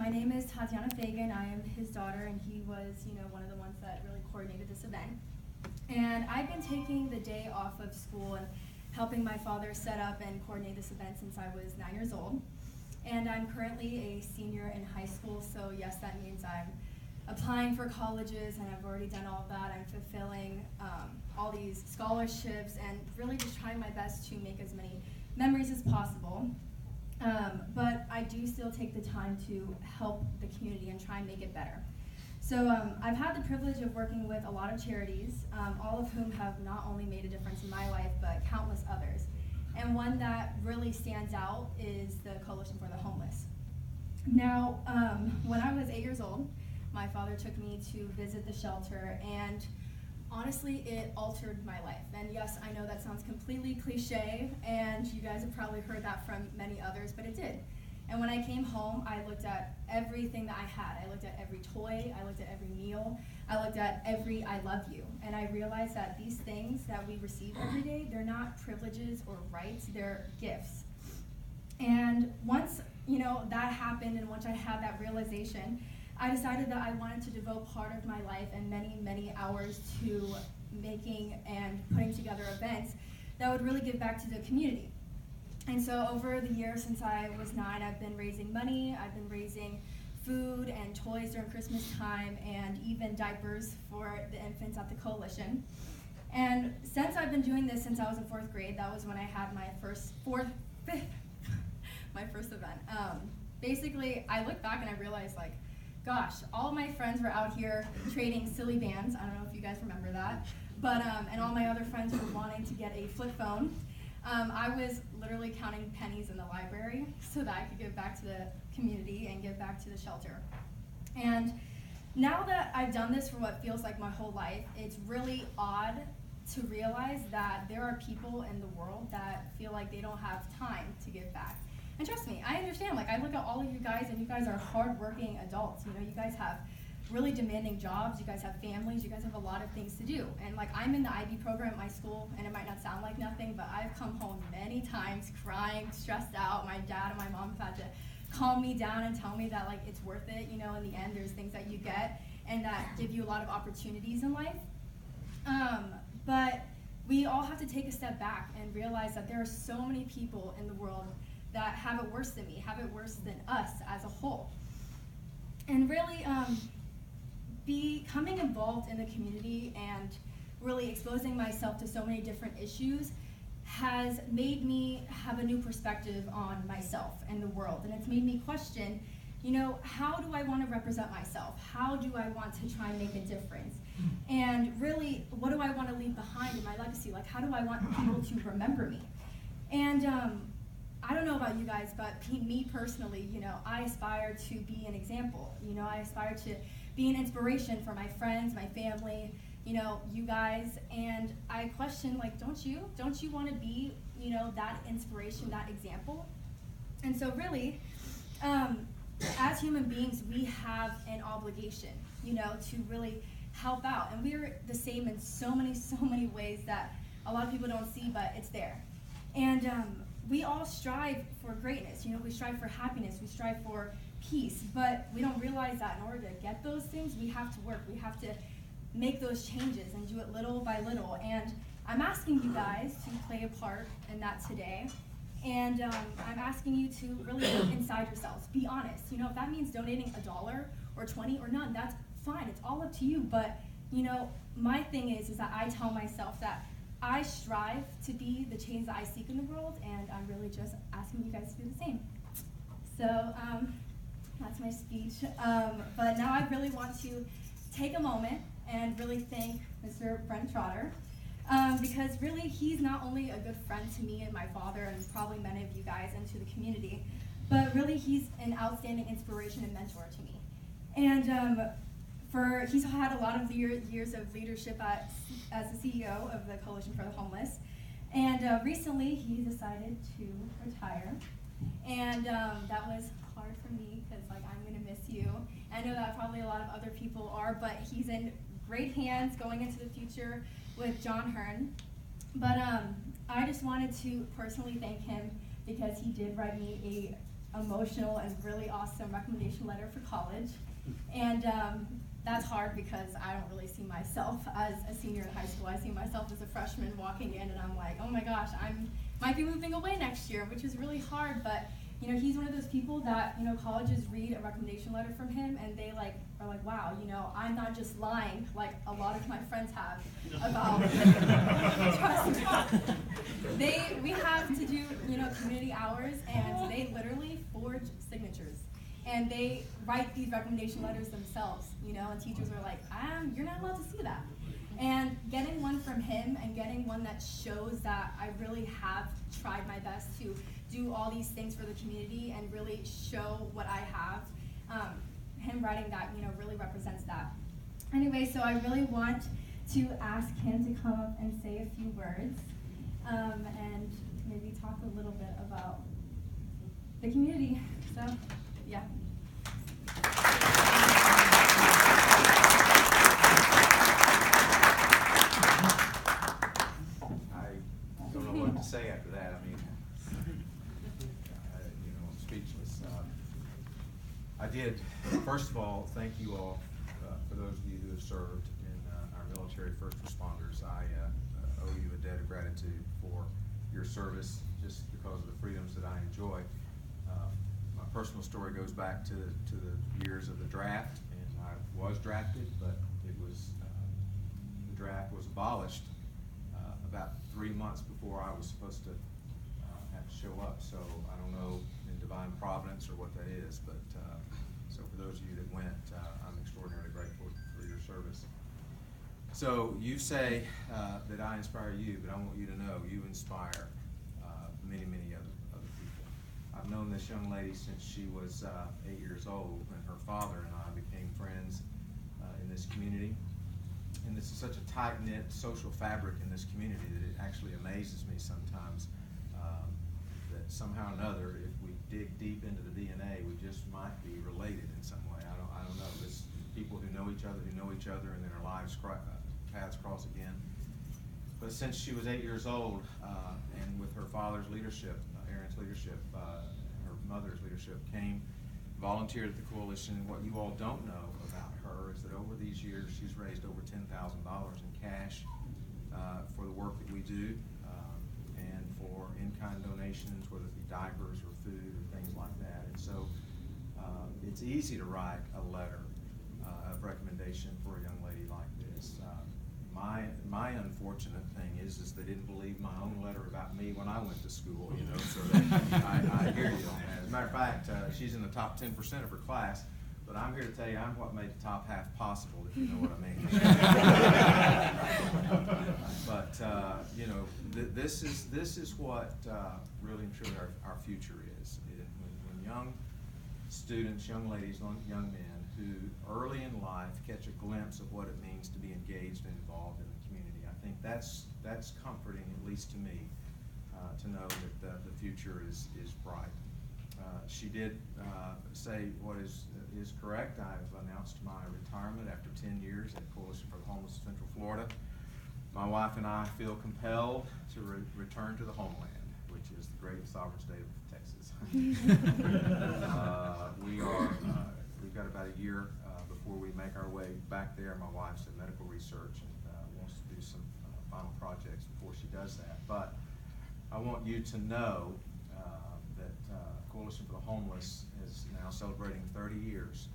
my name is Tatiana Fagen. I am his daughter, and he was, one of the ones that really coordinated this event. And I've been taking the day off of school and helping my father set up and coordinate this event since I was 9 years old. And I'm currently a senior in high school, so yes, that means I'm applying for colleges, and I've already done all of that. I'm fulfilling all these scholarships and really just trying my best to make as many memories as possible. But I do still take the time to help the community and try and make it better. So I've had the privilege of working with a lot of charities, all of whom have not only made a difference in my life, but countless others. And one that really stands out is the Coalition for the Homeless. Now, when I was 8 years old, my father took me to visit the shelter, and honestly, it altered my life. And yes, I know that sounds completely cliche, and you guys have probably heard that from many others, but it did. And when I came home, I looked at everything that I had. I looked at every toy, I looked at every meal, I looked at every I love you. And I realized that these things that we receive every day, they're not privileges or rights, they're gifts. And once, that happened, and once I had that realization, I decided that I wanted to devote part of my life and many, many hours to making and putting together events that would really give back to the community. And so over the years since I was 9, I've been raising money, I've been raising food and toys during Christmas time, and even diapers for the infants at the Coalition. And since I've been doing this since I was in 4th grade, that was when I had my first event. Basically, I look back and I realized, gosh, all of my friends were out here trading silly bands. I don't know if you guys remember that. But, and all my other friends were wanting to get a flip phone. I was literally counting pennies in the library so that I could give back to the community and give back to the shelter. And now that I've done this for what feels like my whole life, it's really odd to realize that there are people in the world that feel like they don't have time to give back. And trust me, I understand. I look at all of you guys, and you guys are hardworking adults. You guys have really demanding jobs. You guys have families. You guys have a lot of things to do. And I'm in the IB program at my school, and it might not sound like nothing, but I've come home many times crying, stressed out. My dad and my mom have had to calm me down and tell me that it's worth it. In the end, there's things that you get and that give you a lot of opportunities in life. But we all have to take a step back and realize that there are so many people in the world that have it worse than me, have it worse than us as a whole. And really becoming involved in the community and really exposing myself to so many different issues has made me have a new perspective on myself and the world. And it's made me question, how do I want to represent myself? How do I want to try and make a difference? And really, what do I want to leave behind in my legacy? How do I want people to remember me? And I don't know about you guys, but me personally, I aspire to be an example. I aspire to be an inspiration for my friends, my family, you guys. And I question, don't you want to be, that inspiration, that example? And so really, as human beings, we have an obligation, to really help out. And we're the same in so many ways that a lot of people don't see, but it's there. And we all strive for greatness. We strive for happiness. We strive for peace. But we don't realize that in order to get those things, we have to work. We have to make those changes and do it little by little. And I'm asking you guys to play a part in that today. And I'm asking you to really look inside yourselves. Be honest. If that means donating $1 or 20 or none, that's fine. It's all up to you. But, my thing is that I tell myself that I strive to be the change that I seek in the world, and I'm really just asking you guys to do the same. So that's my speech. But now I really want to take a moment and really thank Mr. Brent Trotter, because really he's not only a good friend to me and my father and probably many of you guys and to the community, but really he's an outstanding inspiration and mentor to me. And he's had a lot of years of leadership as the CEO of the Coalition for the Homeless. And recently he decided to retire. And that was hard for me because I'm going to miss you. I know that probably a lot of other people are, but he's in great hands going into the future with John Hearn. But I just wanted to personally thank him because he did write me emotional and really awesome recommendation letter for college. And that's hard because I don't really see myself as a senior in high school. I see myself as a freshman walking in, and I'm like, oh my gosh, might be moving away next year, which is really hard. But you know, he's one of those people that, you know, colleges read a recommendation letter from him and they are like, wow, you know, I'm not just lying like a lot of my friends have about, trust me. We have to do, you know, community hours, and they literally forge signatures. And they write these recommendation letters themselves, you know, and teachers are like, you're not allowed to see that. And getting one from him and getting one that shows that I really have tried my best to do all these things for the community and really show what I have, him writing that, you know, really represents that. Anyway, so I really want to ask him to come up and say a few words, and maybe talk a little bit about the community. So, yeah. I don't know what to say after that. I mean, I'm speechless. I did, first of all, thank you all for those of you who have served in our military first responders. I owe you a debt of gratitude for your service just because of the freedoms that I enjoy. My personal story goes back to the years of the draft, and I was drafted, but it was the draft was abolished about 3 months before I was supposed to have to show up. So I don't know in divine providence or what that is, but so for those of you that went, I'm extraordinarily grateful for your service. So you say that I inspire you, but I want you to know you inspire many other people. I've known this young lady since she was 8 years old, and her father and I became friends in this community. And this is such a tight-knit social fabric in this community that it actually amazes me sometimes that somehow or another, if we dig deep into the DNA, we just might be related in some way. I don't know. There's people who know each other, and then our paths cross again. But since she was 8 years old, and with her father's leadership, Aaron's leadership, her mother's leadership, volunteered at the coalition. What you all don't know about her is that over these years, she's raised over $10,000 in cash for the work that we do, and for in-kind donations, whether it be diapers or food or things like that. And so it's easy to write a letter of recommendation for a young lady like this. My unfortunate thing is they didn't believe my own letter about me when I went to school, you know, so that I hear you on that. As a matter of fact, she's in the top 10% of her class, but I'm here to tell you I'm what made the top half possible, if you know what I mean. But, you know, this is what really and truly our future is. When young students, young ladies, young men, who early in life catch a glimpse of what it means to be engaged and involved in the community. I think that's comforting, at least to me, to know that the future is bright. She did say what is correct. I've announced my retirement after 10 years at Coalition for the Homeless of Central Florida. My wife and I feel compelled to return to the homeland, which is the great sovereign state of Texas. We've got about a year before we make our way back there. My wife's in medical research and wants to do some final projects before she does that. But I want you to know that Coalition for the Homeless is now celebrating 30 years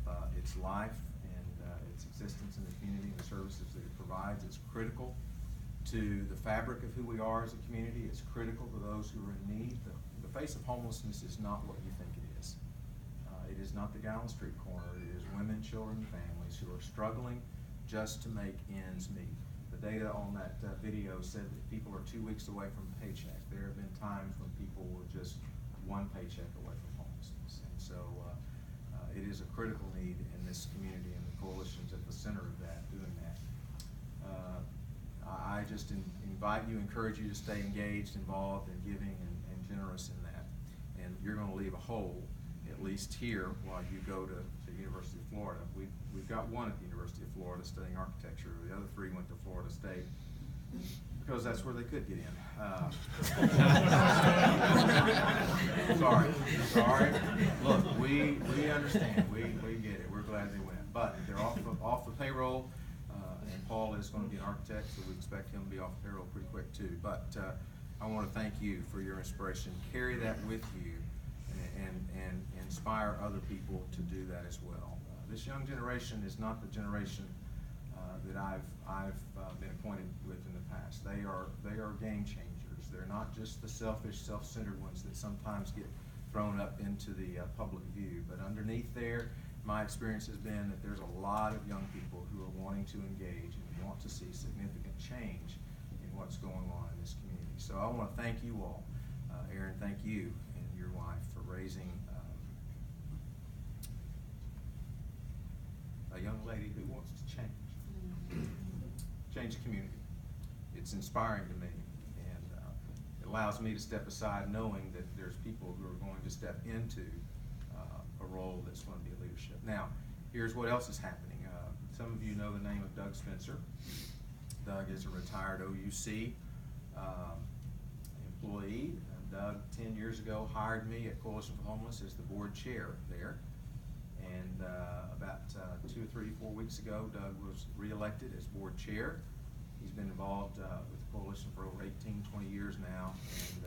of its life and its existence in the community and the services that it provides. It's critical to the fabric of who we are as a community. It's critical to those who are in need. The face of homelessness is not what you think it is. It is not the guy on the street corner. It is women, children, and families who are struggling just to make ends meet. The data on that video said that people are 2 weeks away from a paycheck. There have been times when people were just one paycheck away from homelessness. And so it is a critical need in this community, and the coalition's at the center of that, doing that. I just invite you, encourage you to stay engaged, involved, and giving, and generous in that. And you're going to leave a hole, at least here, while you go to the University of Florida. We've got one at the University of Florida studying architecture. The other 3 went to Florida State. because that's where they could get in. Sorry. Look, we understand. We get it. We're glad they went. But they're off the payroll, and Paul is going to be an architect, so we expect him to be off the payroll pretty quick too. But I want to thank you for your inspiration. Carry that with you, and inspire other people to do that as well. This young generation is not the generation that I've been acquainted with in the past. They are game changers. They're not just the selfish, self-centered ones that sometimes get thrown up into the public view. But underneath there, my experience has been that there's a lot of young people who are wanting to engage and want to see significant change in what's going on in this community. So I want to thank you all. Aaron, thank you and your wife for raising a young lady who wants to change the community. It's inspiring to me, and it allows me to step aside knowing that there's people who are going to step into a role that's going to be a leadership. Now, here's what else is happening. Some of you know the name of Doug Spencer. Doug is a retired OUC employee. Doug, 10 years ago, hired me at Coalition for Homeless as the board chair there. And about 2 or 3, 4 weeks ago, Doug was reelected as board chair. He's been involved with the coalition for over 18, 20 years now. And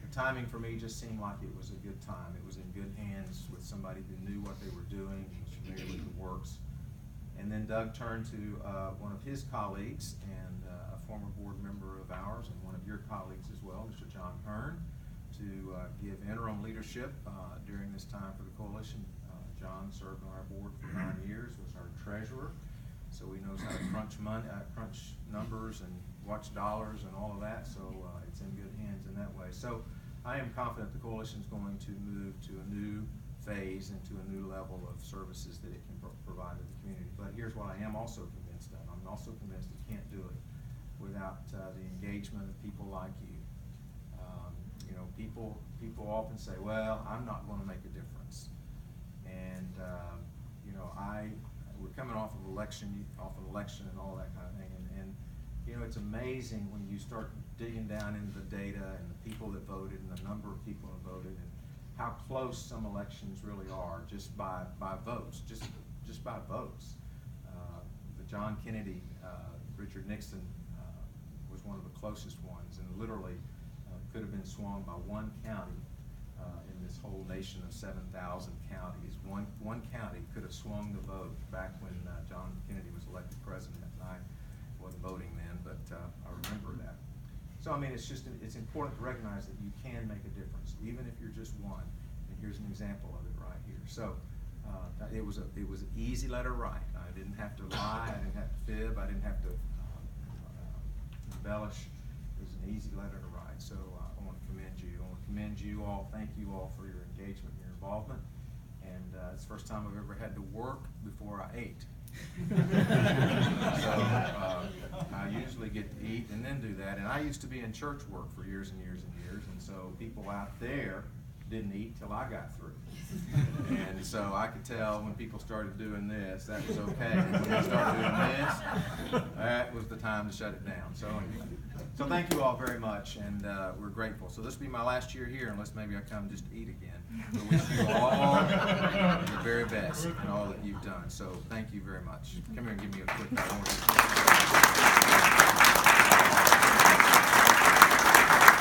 the timing for me just seemed like it was a good time. It was in good hands with somebody who knew what they were doing, and was familiar with the works. And then Doug turned to one of his colleagues and a former board member of ours and one of your colleagues as well, Mr. John Hearn, to give interim leadership during this time for the coalition. John served on our board for 9 years, was our treasurer, so he knows how to crunch money, crunch numbers and watch dollars and all of that, so it's in good hands in that way. So I am confident the coalition is going to move to a new phase and to a new level of services that it can provide to the community. But here's what I am also convinced of. I'm also convinced it can't do it without the engagement of people like you. You know, people often say, well, I'm not going to make a difference. And you know, we're coming off of election and all that kind of thing, and you know, it's amazing when you start digging down into the data and the people that voted and the number of people that voted and how close some elections really are just by votes, just by votes. The John Kennedy, Richard Nixon was one of the closest ones, and literally could have been swung by one county. In this whole nation of 7,000 counties, one county could have swung the vote back when John Kennedy was elected president. I wasn't voting then, but I remember that. So I mean, it's important to recognize that you can make a difference, even if you're just one. And here's an example of it right here. So it was an easy letter to write. I didn't have to lie. I didn't have to fib. I didn't have to embellish. It was an easy letter to write. So I want to commend you. I want to commend you all. Thank you all for your engagement, your involvement. And it's the first time I've ever had to work before I ate. So I usually get to eat and then do that. And I used to be in church work for years and years and years. And so people out there didn't eat till I got through. And so I could tell when people started doing this, that was okay. And when they started doing this, that was the time to shut it down. So anyway, so thank you all very much, and we're grateful. So this will be my last year here, unless maybe I come just to eat again. So wish you all the very best in all that you've done. So thank you very much. Come here and give me a quick round.